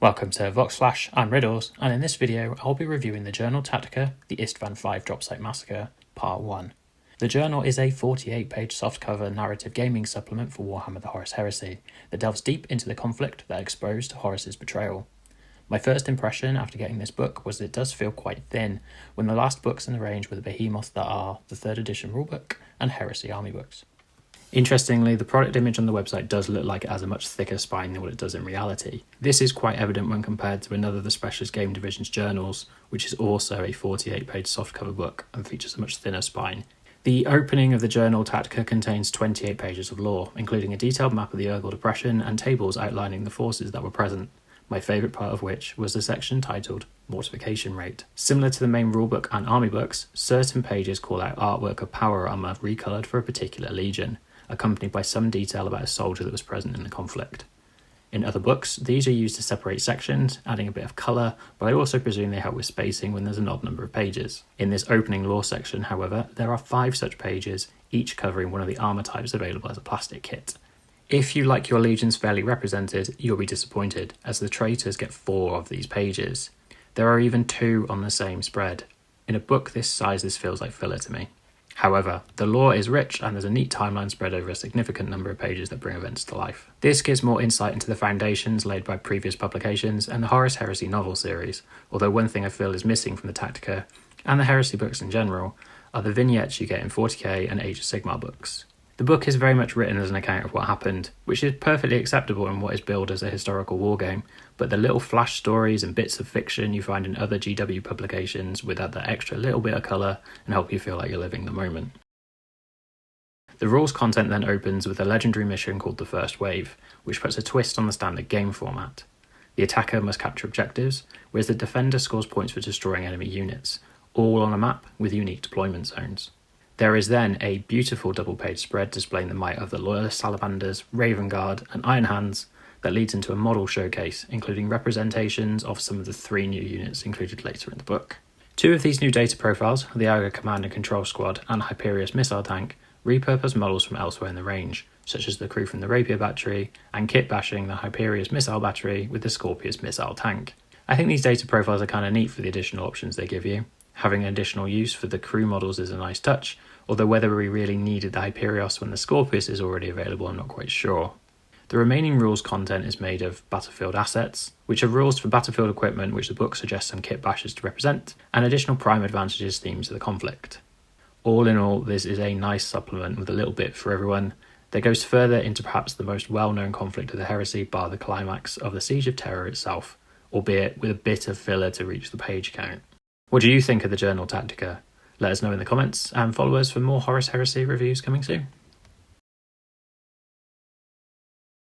Welcome to Vox Flash, I'm Riddles, and in this video I'll be reviewing the Journal Tactica, the Isstvan V Dropsite Massacre, Part 1. The journal is a 48-page softcover narrative gaming supplement for Warhammer the Horus Heresy that delves deep into the conflict that exposed Horus's betrayal. My first impression after getting this book was that it does feel quite thin, when the last books in the range were the behemoths that are the 3rd edition rulebook and Heresy army books. Interestingly, the product image on the website does look like it has a much thicker spine than what it does in reality. This is quite evident when compared to another of the Specialist Game Division's journals, which is also a 48-page softcover book and features a much thinner spine. The opening of the Journal Tactica contains 28 pages of lore, including a detailed map of the Urgal Depression and tables outlining the forces that were present, my favourite part of which was the section titled Mortification Rate. Similar to the main rulebook and army books, certain pages call out artwork of power armour recoloured for a particular legion, accompanied by some detail about a soldier that was present in the conflict. In other books, these are used to separate sections, adding a bit of colour, but I also presume they help with spacing when there's an odd number of pages. In this opening lore section, however, there are 5 such pages, each covering one of the armour types available as a plastic kit. If you like your legions fairly represented, you'll be disappointed, as the traitors get 4 of these pages. There are even 2 on the same spread. In a book this size, this feels like filler to me. However, the lore is rich and there's a neat timeline spread over a significant number of pages that bring events to life. This gives more insight into the foundations laid by previous publications and the Horus Heresy novel series, although one thing I feel is missing from the Tactica, and the Heresy books in general, are the vignettes you get in 40k and Age of Sigmar books. The book is very much written as an account of what happened, which is perfectly acceptable in what is billed as a historical wargame, but the little flash stories and bits of fiction you find in other GW publications would add that extra little bit of colour and help you feel like you're living the moment. The rules content then opens with a legendary mission called the First Wave, which puts a twist on the standard game format. The attacker must capture objectives, whereas the defender scores points for destroying enemy units, all on a map with unique deployment zones. There is then a beautiful double-page spread displaying the might of the Loyalist Salamanders, Raven Guard and Iron Hands that leads into a model showcase, including representations of some of the 3 new units included later in the book. 2 of these new data profiles, the Auga Command and Control Squad and Hyperius Missile Tank, repurpose models from elsewhere in the range, such as the crew from the Rapier Battery and kit bashing the Hyperius Missile Battery with the Scorpius Missile Tank. I think these data profiles are kind of neat for the additional options they give you. Having additional use for the crew models is a nice touch, although whether we really needed the Hyperios when the Scorpius is already available, I'm not quite sure. The remaining rules content is made of battlefield assets, which are rules for battlefield equipment which the book suggests some kit bashes to represent, and additional prime advantages themed to the conflict. All in all, this is a nice supplement with a little bit for everyone that goes further into perhaps the most well-known conflict of the Heresy, bar the climax of the Siege of Terror itself, albeit with a bit of filler to reach the page count. What do you think of the Journal Tactica? Let us know in the comments and follow us for more Horus Heresy reviews coming soon.